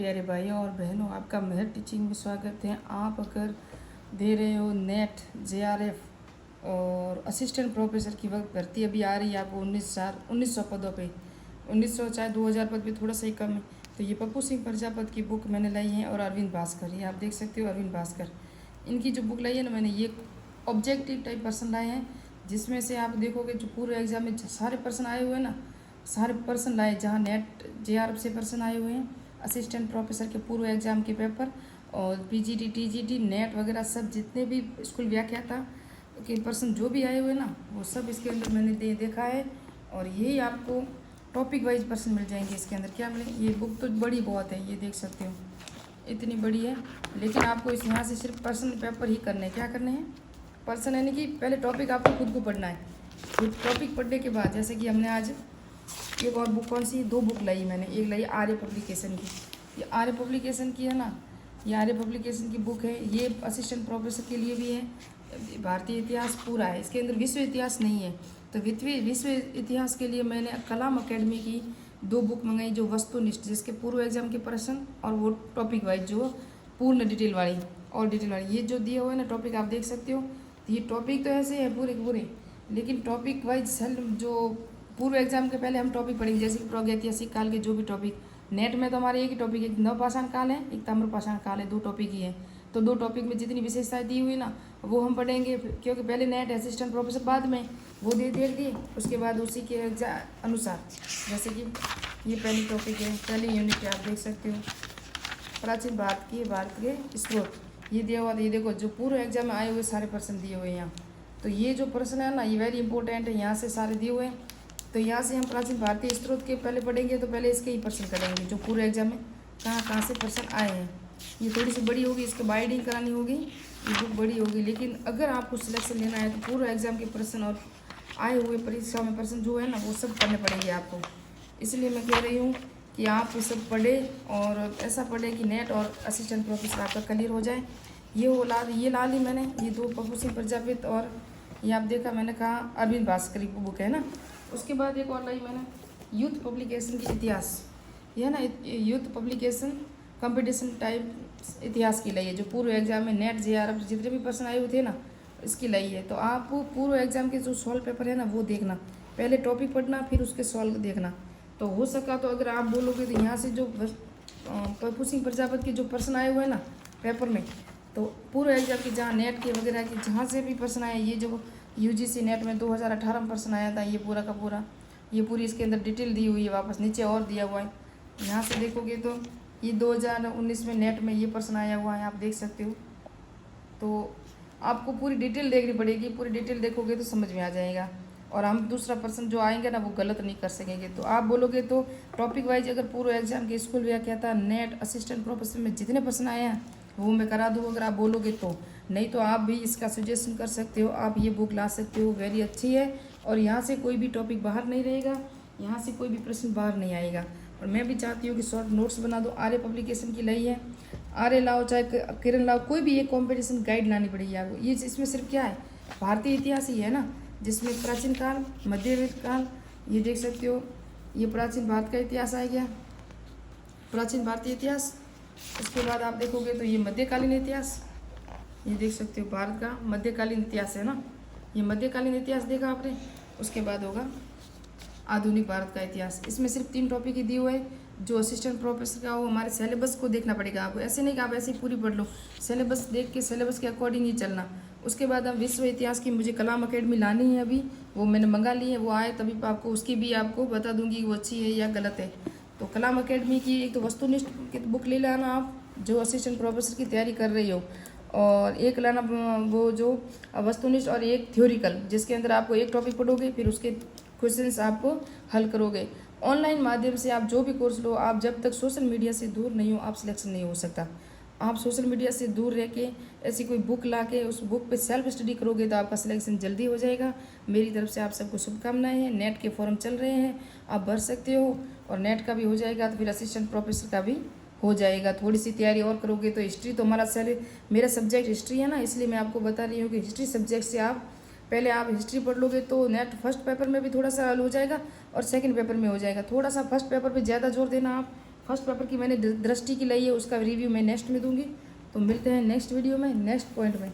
प्यारे भाइयों और बहनों, आपका मेहर टीचिंग में स्वागत है। आप अगर दे रहे हो नेट, जेआरएफ और असिस्टेंट प्रोफेसर की वक्त भर्ती अभी आ रही है आपको 1900 पदों पे, 1900 चाहे 2000 पद भी थोड़ा सा ही कम है। तो ये पप्पू सिंह प्रजापति की बुक मैंने लाई है और अरविंद भास्कर, ये आप देख सकते हो अरविंद भास्कर, इनकी जो बुक लाई है ना मैंने, ये ऑब्जेक्टिव टाइप पर्सन लाए हैं, जिसमें से आप देखोगे जो पूरे एग्जाम में सारे पर्सन आए हुए हैं ना, सारे पर्सन लाए, जहाँ नेट जेआरएफ से पर्सन आए हुए हैं, असिस्टेंट प्रोफेसर के पूर्व एग्जाम के पेपर और पीजीटी टीजीटी नेट वगैरह सब जितने भी स्कूल व्याख्याता के पर्सन जो भी आए हुए ना, वो सब इसके अंदर मैंने देखा है। और यही आपको टॉपिक वाइज पर्सन मिल जाएंगे इसके अंदर। क्या मिले, ये बुक तो बड़ी बहुत है, ये देख सकते हो इतनी बड़ी है, लेकिन आपको इस यहाँ से सिर्फ पर्सन पेपर ही करने हैं। क्या करने हैं, पर्सन, यानी कि पहले टॉपिक आपको खुद को पढ़ना है। खुद टॉपिक पढ़ने के बाद, जैसे कि हमने आज एक और बुक, कौन सी, 2 बुक लाई मैंने, एक लाई आर्य पब्लिकेशन की, ये आर्य पब्लिकेशन की है ना, ये आर्य पब्लिकेशन की बुक है, ये असिस्टेंट प्रोफेसर के लिए भी है। भारतीय इतिहास पूरा है, इसके अंदर विश्व इतिहास नहीं है। तो विश्व इतिहास के लिए मैंने कलाम अकेडमी की 2 बुक मंगाई, जो वस्तुनिष्ठ, जिसके पूर्व एग्जाम के प्रश्न, और वो टॉपिक वाइज जो पूर्ण डिटेल वाली और डिटेल वाली, ये जो दिए हुए ना टॉपिक आप देख सकते हो। ये टॉपिक तो ऐसे है पूरे के पूरे, लेकिन टॉपिक वाइज जो पूर्व एग्जाम के पहले हम टॉपिक पढ़ेंगे, जैसे कि प्रागैतिहासिक काल के जो भी टॉपिक, नेट में तो हमारे एक ही टॉपिक, एक नवपाषाण काल है, एक ताम्रपाषाण काल है, 2 टॉपिक ही है। तो 2 टॉपिक में जितनी विशेषताएं दी हुई ना, वो हम पढ़ेंगे, क्योंकि पहले नेट असिस्टेंट प्रोफेसर बाद में वो देख दिए, उसके बाद उसी के अनुसार, जैसे कि ये पहली टॉपिक है, पहली यूनिट है, आप देख सकते हो, प्राचीन भारत के स्रोत, ये दिया हुआ। ये देखो जो पूर्व एग्जाम में आए हुए सारे प्रश्न दिए हुए हैं यहाँ। तो ये जो प्रश्न है ना, ये वेरी इंपॉर्टेंट है, यहाँ से सारे दिए हुए हैं। तो यहाँ से हम प्राचीन भारतीय स्रोत के पहले पढ़ेंगे, तो पहले इसके ही प्रश्न करेंगे, जो पूरे एग्जाम में कहाँ से प्रश्न आए हैं। ये थोड़ी सी बड़ी होगी, इसके बाइंडिंग करानी होगी, ये बुक बड़ी होगी, लेकिन अगर आपको सिलेक्शन लेना है तो पूरे एग्जाम के प्रश्न और आए हुए परीक्षा में प्रश्न जो है ना, वो सब पढ़ने पड़ेंगे आपको। इसलिए मैं कह रही हूँ कि आप सब पढ़े और ऐसा पढ़े कि नेट और असिस्टेंट प्रोफेसर आपका क्लियर हो जाए। ये ला ली मैंने, ये 2 पप्पू सिंह प्रजापति, और ये आप देखा मैंने कहा अरविंद भास्कर की बुक है ना। उसके बाद एक और लाई मैंने, यूथ पब्लिकेशन की इतिहास, यह ना यूथ पब्लिकेशन कंपटीशन टाइप इतिहास की लाई है, जो पूर्व एग्जाम में नेट जेआरएफ जितने भी प्रश्न आए हुए थे ना, इसकी लाई है। तो आप पूर्व एग्जाम के जो सॉल्व पेपर है ना, वो देखना, पहले टॉपिक पढ़ना, फिर उसके सॉल्व देखना। तो हो सका तो अगर आप बोलोगे तो यहाँ से जो पप्पू सिंह प्रजापति के जो प्रश्न आए हुए हैं ना पेपर में, तो पूर्व एग्जाम की जहाँ नेट के वगैरह की जहाँ से भी प्रश्न आए, ये जो यूजीसी नेट में 2018 में प्रश्न आया था, ये पूरा का पूरा, ये पूरी इसके अंदर डिटेल दी हुई है, वापस नीचे और दिया हुआ है। यहाँ से देखोगे तो ये 2019 में नेट में ये प्रश्न आया हुआ है, आप देख सकते हो। तो आपको पूरी डिटेल देखनी पड़ेगी, पूरी डिटेल देखोगे तो समझ में आ जाएगा, और हम दूसरा पर्सन जो आएंगे ना, वो गलत नहीं कर सकेंगे। तो आप बोलोगे तो टॉपिक वाइज अगर पूर्व एग्जाम के स्कूल व्याख्याता नेट असिस्टेंट प्रोफेसर में जितने प्रश्न आए हैं वो मैं करा दूँ, अगर आप बोलोगे तो। नहीं तो आप भी इसका सजेशन कर सकते हो, आप ये बुक ला सकते हो, वेरी अच्छी है, और यहाँ से कोई भी टॉपिक बाहर नहीं रहेगा, यहाँ से कोई भी प्रश्न बाहर नहीं आएगा। और मैं भी चाहती हूँ कि शॉर्ट नोट्स बना दो। आर्य पब्लिकेशन की लाई है, आर्य लाओ चाहे किरण लाओ, कोई भी एक कॉम्पिटिशन गाइड लानी पड़ेगी आपको। ये इसमें सिर्फ क्या है, भारतीय इतिहास ही है ना, जिसमें प्राचीन काल, मध्ययुगीन काल, ये देख सकते हो, ये प्राचीन भारत का इतिहास आ गया, प्राचीन भारतीय इतिहास। उसके बाद आप देखोगे तो ये मध्यकालीन इतिहास, ये देख सकते हो भारत का मध्यकालीन इतिहास है ना, ये मध्यकालीन इतिहास देखा आपने। उसके बाद होगा आधुनिक भारत का इतिहास। इसमें सिर्फ 3 टॉपिक ही दिए हुए हैं, जो असिस्टेंट प्रोफेसर का हो, हमारे सिलेबस को देखना पड़ेगा आपको। ऐसे नहीं कि आप ऐसे ही पूरी पढ़ लो, सिलेबस देख के सिलेबस के अकॉर्डिंग ही चलना। उसके बाद हम विश्व इतिहास की मुझे कलाम अकेडमी लानी है, अभी वो मैंने मंगा ली है, वो आए तभी आपको उसकी भी आपको बता दूंगी कि वो अच्छी है या गलत है। तो कलाम अकेडमी की एक तो वस्तुनिष्ठ की बुक ले लाना आप, जो असिस्टेंट प्रोफेसर की तैयारी कर रही हो, और एक लाना वो जो वस्तुनिष्ठ, और एक थ्योरिकल, जिसके अंदर आपको एक टॉपिक पढ़ोगे, फिर उसके क्वेश्चंस आपको हल करोगे। ऑनलाइन माध्यम से आप जो भी कोर्स लो, आप जब तक सोशल मीडिया से दूर नहीं हो, आप सिलेक्शन नहीं हो सकता। आप सोशल मीडिया से दूर रह के ऐसी कोई बुक ला के उस बुक पे सेल्फ स्टडी करोगे तो आपका सिलेक्शन जल्दी हो जाएगा। मेरी तरफ से आप सबको शुभकामनाएं हैं। नेट के फॉर्म चल रहे हैं, आप भर सकते हो, और नेट का भी हो जाएगा तो फिर असिस्टेंट प्रोफेसर का भी हो जाएगा। थोड़ी सी तैयारी और करोगे तो हिस्ट्री तो मेरा सब्जेक्ट हिस्ट्री है ना, इसलिए मैं आपको बता रही हूँ कि हिस्ट्री सब्जेक्ट से आप पहले आप हिस्ट्री पढ़ लोगे तो नेट फर्स्ट पेपर में भी थोड़ा सा हल हो जाएगा और सेकंड पेपर में हो जाएगा। थोड़ा सा फर्स्ट पेपर पे ज़्यादा जोर देना आप, फर्स्ट पेपर की मैंने दृष्टि की ली है, उसका रिव्यू मैं नेक्स्ट में दूंगी। तो मिलते हैं नेक्स्ट वीडियो में, नेक्स्ट पॉइंट में।